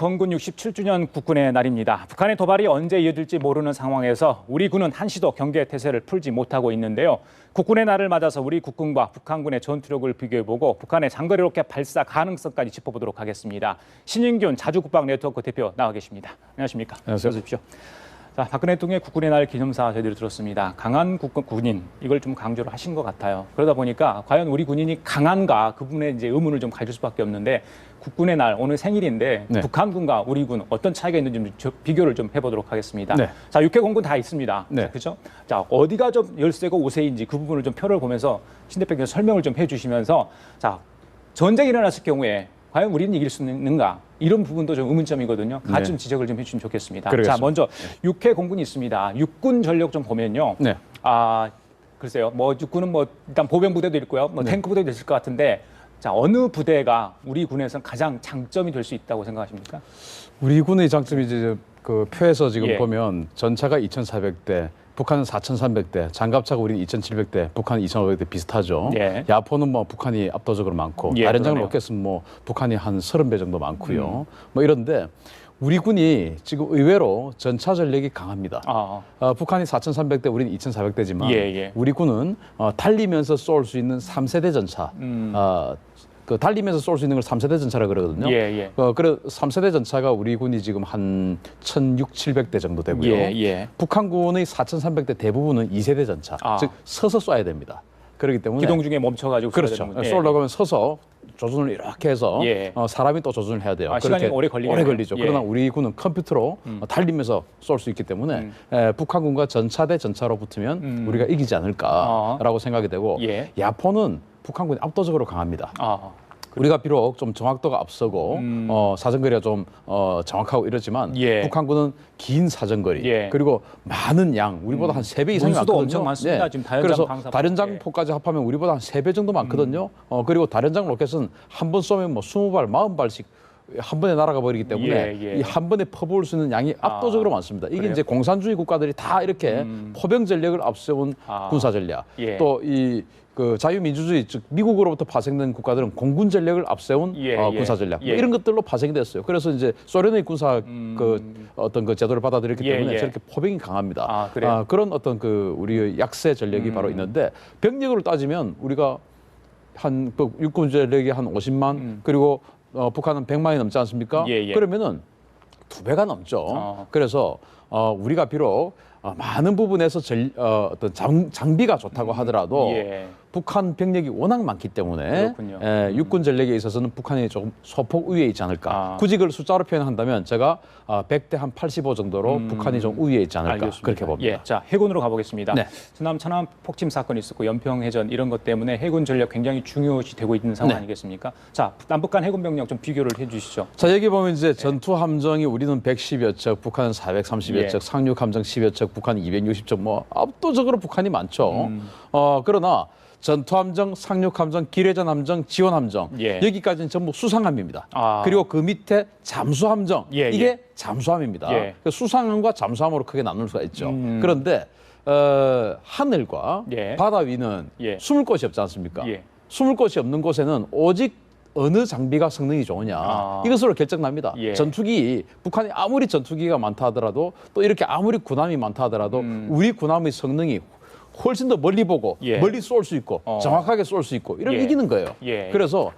건군 67주년 국군의 날입니다. 북한의 도발이 언제 이어질지 모르는 상황에서 우리 군은 한시도 경계 태세를 풀지 못하고 있는데요. 국군의 날을 맞아서 우리 국군과 북한군의 전투력을 비교해보고 북한의 장거리 로켓 발사 가능성까지 짚어보도록 하겠습니다. 신인균 자주국방 네트워크 대표 나와 계십니다. 안녕하십니까? 안녕하세요. 어서 오십시오. 자, 박근혜 대통령의 국군의 날 기념사 저희들이 들었습니다. 강한 군인 이걸 좀 강조를 하신 것 같아요. 그러다 보니까 과연 우리 군인이 강한가 그 부분에 이제 의문을 좀 가질 수밖에 없는데 국군의 날 오늘 생일인데 네. 북한군과 우리 군 어떤 차이가 있는지 좀 비교를 좀 해보도록 하겠습니다. 네. 자, 육해 공군 다 있습니다. 네. 그렇죠? 자, 어디가 좀 열세고 오세인지 그 부분을 좀 표를 보면서 신 대표께서 설명을 좀 해주시면서 자, 전쟁이 일어났을 경우에 과연 우리는 이길 수 있는가? 이런 부분도 좀 의문점이거든요. 같이 좀 지적을 좀 해주시면 좋겠습니다. 그러겠습니다. 자, 먼저 육해 공군이 있습니다. 육군 전력 좀 보면요. 네. 글쎄요. 뭐 육군은 뭐 일단 보병 부대도 있고요. 뭐 네. 탱크 부대도 있을 것 같은데 자, 어느 부대가 우리 군에서는 가장 장점이 될 수 있다고 생각하십니까? 우리 군의 장점이 이제 그 표에서 지금 예. 보면 전차가 2,400대, 북한은 4,300대, 장갑차가 우리는 2,700대, 북한은 2,500대 비슷하죠. 예. 야포는 뭐 북한이 압도적으로 많고 예, 다른 장 그러네요. 로켓은 뭐 북한이 한 30배 정도 많고요. 뭐 이런데 우리 군이 지금 의외로 전차 전력이 강합니다. 북한이 4,300대, 우리는 2,400대지만 예, 예. 우리 군은 달리면서 쏠 수 있는 3세대 전차. 그 달리면서 쏠 수 있는 걸 3세대 전차라 그러거든요. 예, 예. 그래 3세대 전차가 우리 군이 지금 한 1,600~1,700대 정도 되고요. 예, 예. 북한군의 4,300대 대부분은 2세대 전차. 즉 서서 쏴야 됩니다. 그렇기 때문에 기동 중에 멈춰가지고 그렇죠. 예. 쏘려고 하면 서서 조준을 이렇게 해서 예. 사람이 또 조준을 해야 돼요. 시간이 그렇게 오래 걸리겠네요. 오래 걸리죠. 예. 그러나 우리 군은 컴퓨터로 달리면서 쏠 수 있기 때문에 북한군과 전차 대 전차로 붙으면 우리가 이기지 않을까라고 생각이 되고 예. 야포는 북한군이 압도적으로 강합니다. 그렇죠. 우리가 비록 좀 정확도가 앞서고 사정거리가 좀 정확하고 이러지만 예. 북한군은 긴 사정거리 예. 그리고 많은 양 우리보다 한 3배 이상이 문수도 많거든요. 엄청 많습니다. 지금 다연장 그래서 방사포. 다련장포까지 합하면 우리보다 한 3배 정도 많거든요. 그리고 다련장 로켓은 한 번 쏘면 뭐 20발, 40발씩 한 번에 날아가 버리기 때문에 예. 이 한 번에 퍼부을 수 있는 양이 압도적으로 많습니다. 이게 그래요? 이제 공산주의 국가들이 다 이렇게 포병 전력을 앞세운 군사 전략. 예. 또 이 그 자유민주주의 즉 미국으로부터 파생된 국가들은 공군 전력을 앞세운 군사 전략 예. 이런 것들로 파생이 됐어요. 그래서 이제 소련의 군사 그 어떤 그 제도를 받아들였기 예, 때문에 예. 저렇게 포병이 강합니다. 그래요? 그런 어떤 그 우리의 약세 전력이 바로 있는데 병력으로 따지면 우리가 한 육군 전력이 한 50만 그리고 북한은 100만이 넘지 않습니까? 예. 그러면은 2배가 넘죠. 그래서 우리가 비록 많은 부분에서 어떤 장비가 좋다고 하더라도 예. 북한 병력이 워낙 많기 때문에 그렇군요. 육군 전력에 있어서는 북한이 조금 소폭 우위에 있지 않을까. 굳이 그걸 숫자로 표현한다면 제가 100대 한 85 정도로 북한이 좀 우위에 있지 않을까. 알겠습니다. 그렇게 봅니다. 예. 자, 해군으로 가보겠습니다. 네. 천안 폭침 사건이 있었고 연평해전 이런 것 때문에 해군 전력 굉장히 중요시 되고 있는 상황 네. 아니겠습니까? 자, 남북 간 해군 병력 좀 비교를 해주시죠. 자, 여기 보면 이제 전투 함정이 우리는 110여 척, 북한은 430여 예. 척, 상륙 함정 10여 척, 북한은 260척, 뭐 압도적으로 북한이 많죠. 그러나 전투 함정, 상륙 함정, 기뢰전 함정, 지원 함정 예. 여기까지는 전부 수상함입니다. 아. 그리고 그 밑에 잠수함정 예, 이게 예. 잠수함입니다. 예. 그 수상함과 잠수함으로 크게 나눌 수가 있죠. 그런데 하늘과 예. 바다 위는 예. 숨을 곳이 없지 않습니까? 예. 숨을 곳이 없는 곳에는 오직 어느 장비가 성능이 좋으냐 이것으로 결정납니다. 예. 전투기 북한이 아무리 전투기가 많다 하더라도 또 이렇게 아무리 군함이 많다 하더라도 우리 군함의 성능이 훨씬 더 멀리 보고 예. 멀리 쏠 수 있고 정확하게 쏠 수 있고 이러면 예. 이기는 거예요. 예. 그래서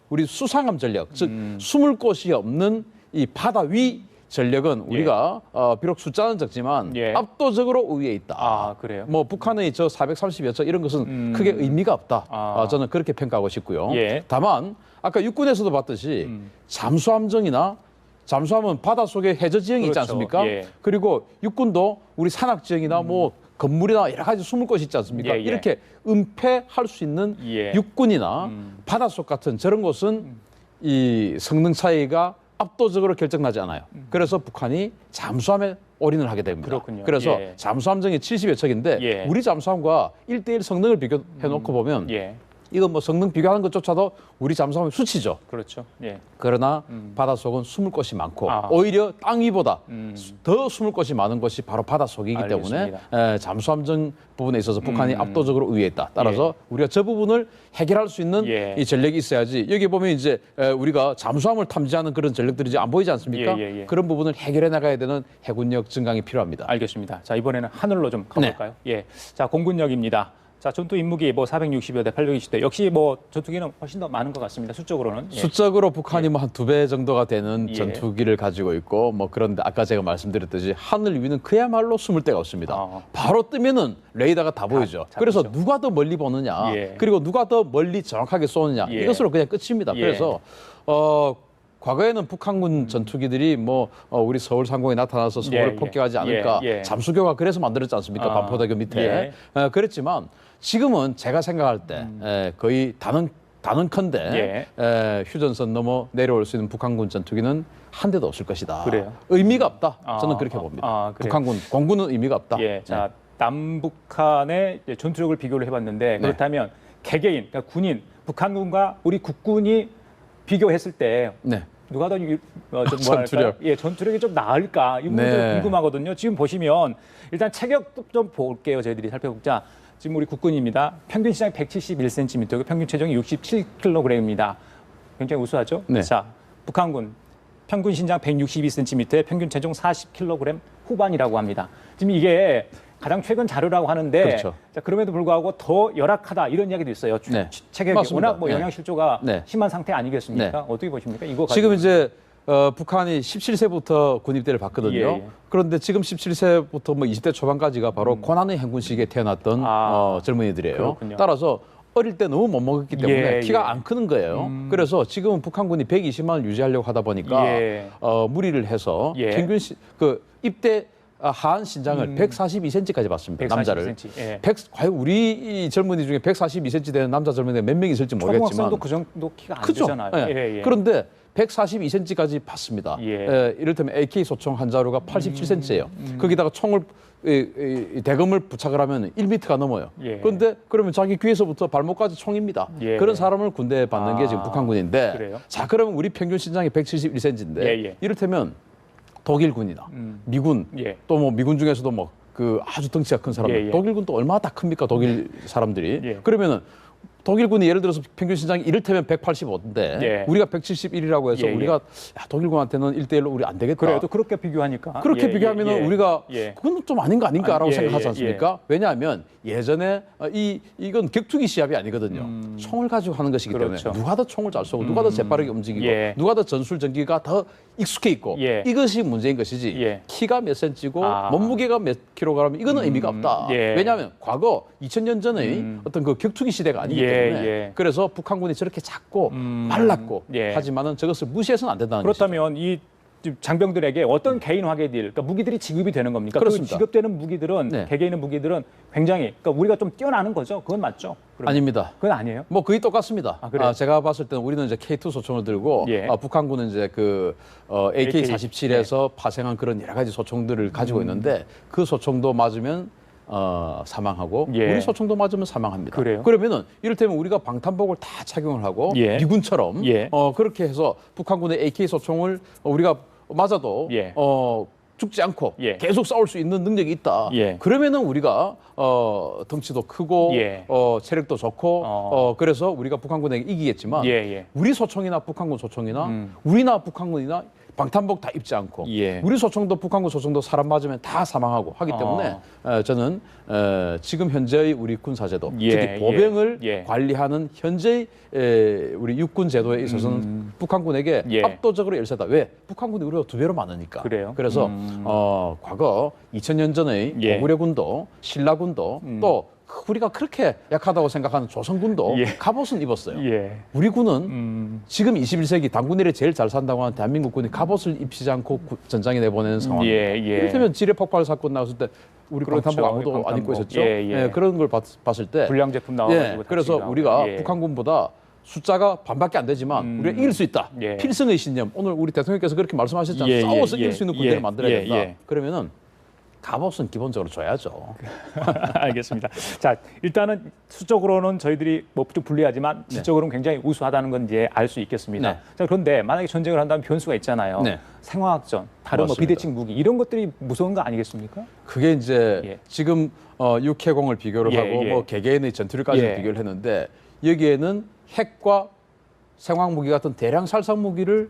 우리 수상함 전력 즉 숨을 곳이 없는 이 바다 위 전력은 우리가 비록 숫자는 적지만 예. 압도적으로 우위에 있다. 그래요? 뭐 북한의 저 430여 척 이런 것은 크게 의미가 없다. 저는 그렇게 평가하고 싶고요. 예. 다만 아까 육군에서도 봤듯이 잠수함정이나 잠수함은 바닷속에 해저 지형이 있지 그렇죠. 않습니까? 예. 그리고 육군도 우리 산악 지형이나 뭐 건물이나 여러 가지 숨을 곳이 있지 않습니까? 예, 예. 이렇게 은폐할 수 있는 예. 육군이나 바닷속 같은 저런 곳은 이 성능 차이가 압도적으로 결정나지 않아요. 그래서 북한이 잠수함에 올인을 하게 됩니다. 그렇군요. 그래서 예. 잠수함정이 70여 척인데 예. 우리 잠수함과 1대1 성능을 비교해 놓고 보면 예. 이거 뭐 성능 비교하는 것조차도 우리 잠수함의 수치죠. 그렇죠. 예. 그러나 바닷속은 숨을 곳이 많고 아. 오히려 땅 위보다 더 숨을 곳이 많은 것이 바로 바닷속이기 때문에 잠수함전 부분에 있어서 북한이 압도적으로 우위했다. 따라서 우리가 저 부분을 해결할 수 있는 예. 이 전력이 있어야지. 여기 보면 이제 우리가 잠수함을 탐지하는 그런 전력들이 이제 안 보이지 않습니까? 예, 예, 예. 그런 부분을 해결해 나가야 되는 해군력 증강이 필요합니다. 알겠습니다. 자, 이번에는 하늘로 좀 가볼까요? 예. 자, 공군력입니다. 자, 전투 인무기 뭐 460여 대, 820대. 역시 뭐 전투기는 훨씬 더 많은 것 같습니다. 수적으로는. 예. 수적으로 북한이 뭐 한 2배 정도가 되는 예. 전투기를 가지고 있고 뭐 그런데 아까 제가 말씀드렸듯이 하늘 위는 그야말로 숨을 데가 없습니다. 바로 뜨면은 레이더가 다 보이죠. 잡히죠. 그래서 누가 더 멀리 보느냐, 예. 그리고 누가 더 멀리 정확하게 쏘느냐 예. 이것으로 그냥 끝입니다. 예. 그래서 과거에는 북한군 전투기들이 뭐 우리 서울 상공에 나타나서 서울을 예, 예. 폭격하지 않을까. 예, 예. 잠수교가 그래서 만들었지 않습니까? 반포대교 밑에. 그랬지만 지금은 제가 생각할 때 거의 단언컨대 휴전선 넘어 내려올 수 있는 북한군 전투기는 한 대도 없을 것이다. 그래요? 의미가 없다. 저는 그렇게 봅니다. 그래요? 북한군, 공군은 의미가 없다. 예. 자, 남북한의 이제 전투력을 비교를 해봤는데 그렇다면 개개인, 그러니까 군인, 북한군과 우리 국군이 비교했을 때 네. 누가 더 전투력. 예, 전투력이 좀 나을까? 이 부분도 네. 궁금하거든요. 지금 보시면 일단 체격도 좀 볼게요. 저희들이 살펴보자. 지금 우리 국군입니다. 평균 시장이 171cm이고 평균 체중이 67kg입니다. 굉장히 우수하죠? 네. 자, 북한군 평균 신장 162cm에 평균 체중 40kg 후반이라고 합니다. 지금 이게 가장 최근 자료라고 하는데 그렇죠. 자, 그럼에도 불구하고 더 열악하다 이런 이야기도 있어요. 네. 체격이 맞습니다. 워낙 뭐 네. 영양실조가 네. 심한 상태 아니겠습니까? 네. 어떻게 보십니까? 이거 가지고. 지금 이제 북한이 17세부터 군입대를 받거든요. 예, 예. 그런데 지금 17세부터 뭐 20대 초반까지가 바로 고난의 행군 시기에 태어났던 젊은이들이에요. 그렇군요. 따라서 어릴 때 너무 못 먹었기 때문에 예, 키가 예. 안 크는 거예요. 그래서 지금은 북한군이 120만을 유지하려고 하다 보니까 예. 무리를 해서 예. 평균 입대 하한 신장을 142cm까지 받습니다. 142cm, 남자를. 예. 과연 우리 이 젊은이 중에 142cm 되는 남자 젊은이가 몇 명 있을지 모르겠지만 초등학생도 그 정도 키가 안 크죠. 되잖아요. 예. 예, 예. 그런데 142cm까지 받습니다. 예. 이를테면 AK 소총 한 자루가 87cm예요. 거기다가 총을 대검을 부착을 하면 1m가 넘어요. 예. 그런데 그러면 자기 귀에서부터 발목까지 총입니다. 예. 그런 사람을 군대에 받는 게 지금 북한군인데 그래요? 자 그러면 우리 평균 신장이 171cm인데 예, 예. 이를테면 독일군이나 미군 예. 또 뭐 미군 중에서도 뭐 그 아주 덩치가 큰 사람들 예, 예. 독일군도 얼마나 다 큽니까 독일 사람들이 예. 그러면은 독일군이 예를 들어서 평균 신장이 이를테면 185인데 예. 우리가 171이라고 해서 예, 예. 우리가 야, 독일군한테는 1대1로 우리 안 되겠다. 그래도 그렇게 비교하니까 그렇게 예, 비교하면 예, 예. 우리가 예. 그건 좀 아닌 거 아닌가라고 예, 생각하지 예, 않습니까? 왜냐하면 예전에 이건 격투기 시합이 아니거든요. 총을 가지고 하는 것이기 그렇죠. 때문에 누가 더 총을 잘 쏘고 누가 더 재빠르게 움직이고 예. 누가 더 전술 전기가 더 익숙해 있고 예. 이것이 문제인 것이지 예. 키가 몇 센치고 아. 몸무게가 몇 킬로그램 이거는 의미가 없다. 예. 왜냐하면 과거 2000년 전의 어떤 그 격투기 시대가 아니기 예, 때문에 예. 그래서 북한군이 저렇게 작고 말랐고 예. 하지만은 저것을 무시해서는 안 된다는 것이죠. 그렇다면 이 장병들에게 어떤 개인 화계들, 그러니까 무기들이 지급이 되는 겁니까? 그렇습니다. 그 지급되는 무기들은 네. 개개인의 무기들은 굉장히, 그러니까 우리가 좀 뛰어나는 거죠. 그건 맞죠? 그러면. 아닙니다. 그건 아니에요. 뭐 거의 똑같습니다. 그래요? 제가 봤을 때는 우리는 이제 K2 소총을 들고 예. 북한군은 이제 그 AK-47에서 파생한 그런 여러 가지 소총들을 가지고 있는데 그 소총도 맞으면 사망하고 예. 우리 소총도 맞으면 사망합니다. 그래요? 그러면은 이를테면 우리가 방탄복을 다 착용을 하고 예. 미군처럼 예. 그렇게 해서 북한군의 AK 소총을 우리가 맞아도 예. 죽지 않고 예. 계속 싸울 수 있는 능력이 있다. 예. 그러면은 우리가 덩치도 크고 예. 체력도 좋고 그래서 우리가 북한군에게 이기겠지만 예, 예. 우리 소총이나 북한군 소총이나 우리나 북한군이나 방탄복 다 입지 않고 예. 우리 소총도 북한군 소총도 사람 맞으면 다 사망하고 하기 때문에 저는 지금 현재의 우리 군사제도 예, 특히 보병을 예. 관리하는 현재의 우리 육군 제도에 있어서는 북한군에게 예. 압도적으로 열세다. 왜? 북한군이 우리가 2배로 많으니까. 그래요? 그래서 과거 2000년 전의 예. 고구려군도 신라군도 또 우리가 그렇게 약하다고 생각하는 조선군도 예. 갑옷은 입었어요. 예. 우리 군은 지금 21세기 당군일에 제일 잘 산다고 하는 대한민국 군이 갑옷을 입히지 않고 전장에 내보내는 상황입니다. 예, 예. 이를테면 지뢰 폭발 사건 나왔을 때 우리 그렇죠. 방탄복 아무도 안 입고 방탄복. 있었죠. 예, 예. 그런 걸 봤을 때 불량 제품 나와가지고 그래서 다치기도 우리가 하고. 예. 북한군보다 숫자가 반밖에 안 되지만 우리가 이길 수 있다. 예. 필승의 신념. 오늘 우리 대통령께서 그렇게 말씀하셨잖아요. 예, 싸워서 예, 이길 수 있는 예, 군대를 예, 만들어야 된다. 예. 그러면은 갑옷은 기본적으로 줘야죠. 알겠습니다. 자, 일단은 수적으로는 저희들이 뭐 좀 불리하지만 질적으로는 굉장히 우수하다는 건 이제 알 수 있겠습니다. 네. 자, 그런데 만약에 전쟁을 한다면 변수가 있잖아요. 네. 생화학전, 다른 뭐 맞습니다. 비대칭 무기 이런 것들이 무서운 거 아니겠습니까? 그게 이제 예. 지금 육해공을 비교를 예, 하고 예. 뭐 개개인의 전투력까지 예. 비교를 했는데 여기에는 핵과 생화학 무기 같은 대량 살상 무기를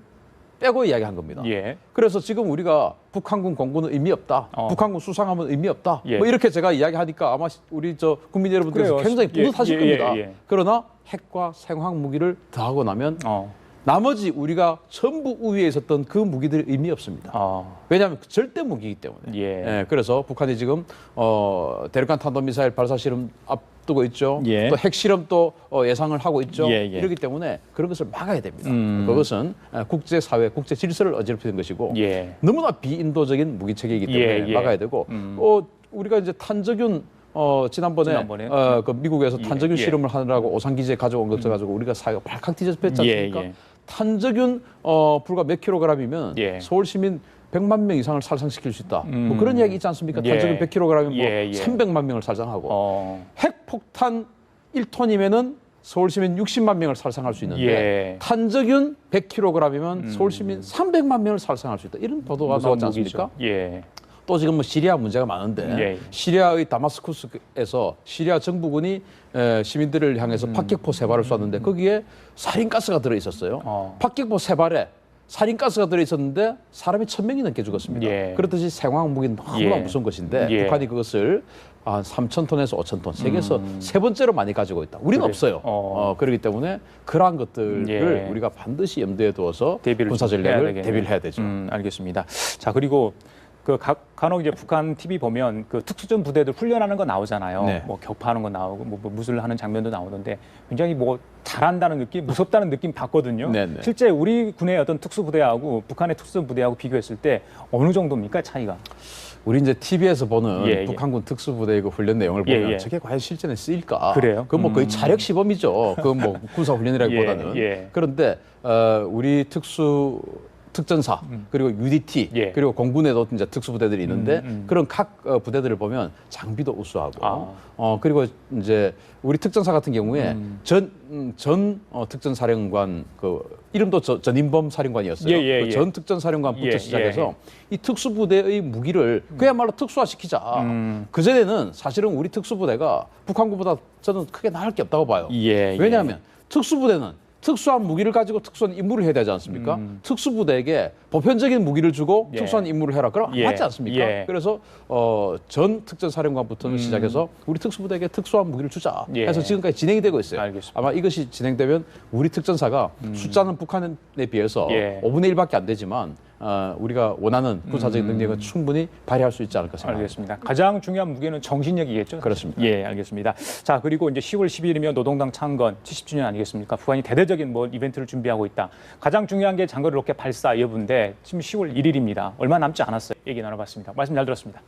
빼고 이야기한 겁니다. 예. 그래서 지금 우리가 북한군 공군은 의미 없다. 북한군 수상하면 의미 없다. 예. 뭐 이렇게 제가 이야기하니까 아마 우리 저 국민 여러분들께서 그래요. 굉장히 뿌듯하실 예, 예, 겁니다. 예. 그러나 핵과 생화학 무기를 더하고 나면 나머지 우리가 전부 우위에 있었던 그 무기들이 의미 없습니다. 왜냐하면 절대 무기이기 때문에. 예. 그래서 북한이 지금 대륙간 탄도미사일 발사 실험 앞두고 있죠. 예. 또 핵실험도 예상을 하고 있죠. 예, 예. 이렇기 때문에 그런 것을 막아야 됩니다. 그것은 국제사회, 국제 질서를 어지럽히는 것이고 예. 너무나 비인도적인 무기 체계이기 때문에 예, 예. 막아야 되고 우리가 이제 탄저균 지난번에 그 미국에서 탄저균 예. 실험을 하느라고 오산 기지에 가져온 것을 가지고 우리가 사회가 발칵 뒤집혔지 않습니까? 예, 예. 탄저균 불과 몇 킬로그램이면 예. 서울 시민 100만 명 이상을 살상시킬 수 있다. 뭐 그런 이야기 있지 않습니까? 예. 탄저균 100킬로그램이면 뭐 예, 예. 300만 명을 살상하고 핵폭탄 1톤이면은 서울 시민 60만 명을 살상할 수 있는데 예. 탄저균 100킬로그램이면 서울 시민 300만 명을 살상할 수 있다. 이런 보도가 나오지 않습니까? 예. 또 지금 뭐 시리아 문제가 많은데 예. 시리아의 다마스쿠스에서 시리아 정부군이 시민들을 향해서 박격포 3발을 쐈는데 거기에 살인가스가 들어 있었어요. 박격포 3발에 살인가스가 들어 있었는데 사람이 1000명이 넘게 죽었습니다. 예. 그렇듯이 생화학 무기는 너무나 예. 무서운 것인데 예. 북한이 그것을 한 3,000톤에서 5,000톤 세계에서 세 번째로 많이 가지고 있다. 우리는 그래. 없어요. 그렇기 때문에 그러한 것들을 예. 우리가 반드시 염두에 두어서 대비를 군사 좀 해야 전략을 되겠네요. 대비를 해야 되죠. 알겠습니다. 자, 그리고 그 간혹 이제 북한 TV 보면 그 특수전 부대들 훈련하는 거 나오잖아요. 네. 뭐 격파하는 거 나오고 뭐 무술을 하는 장면도 나오는데 굉장히 뭐 잘한다는 느낌, 무섭다는 느낌 받거든요. 네, 네. 실제 우리 군의 어떤 특수 부대하고 북한의 특수 부대하고 비교했을 때 어느 정도입니까 차이가? 우리 이제 TV에서 보는 예, 예. 북한군 특수부대의 그 훈련 내용을 예, 보면 예. 저게 과연 실전에 쓰일까? 그래요? 그건 뭐 거의 차력 시범이죠. 그건 뭐 군사 훈련이라기보다는. 예, 예. 그런데 우리 특전사 그리고 UDT 예. 그리고 공군에도 이제 특수부대들이 있는데 그런 각 부대들을 보면 장비도 우수하고 그리고 이제 우리 특전사 같은 경우에 전 특전사령관 그 이름도 전인범 사령관이었어요. 예, 예, 그 예. 전 특전사령관부터 예, 시작해서 이 특수부대의 무기를 그야말로 특수화시키자. 그 전에는 사실은 우리 특수부대가 북한군보다 저는 크게 나을 게 없다고 봐요. 예, 왜냐하면 특수부대는 특수한 무기를 가지고 특수한 임무를 해야 되지 않습니까? 특수부대에게 보편적인 무기를 주고 예. 특수한 임무를 해라. 그럼 예. 맞지 않습니까? 예. 그래서 전 특전사령관부터 시작해서 우리 특수부대에게 특수한 무기를 주자 예. 해서 지금까지 진행이 되고 있어요. 알겠습니다. 아마 이것이 진행되면 우리 특전사가 숫자는 북한에 비해서 예. 5분의 1밖에 안 되지만 우리가 원하는 군사적인 능력은 충분히 발휘할 수 있지 않을까 생각합니다. 알겠습니다. 가장 중요한 무게는 정신력이겠죠? 그렇습니다. 예, 알겠습니다. 자, 그리고 이제 10월 10일이면 노동당 창건 70주년 아니겠습니까? 북한이 대대적인 뭐 이벤트를 준비하고 있다. 가장 중요한 게 장거리 로켓 발사 여부인데 지금 10월 1일입니다. 얼마 남지 않았어요. 얘기 나눠봤습니다. 말씀 잘 들었습니다.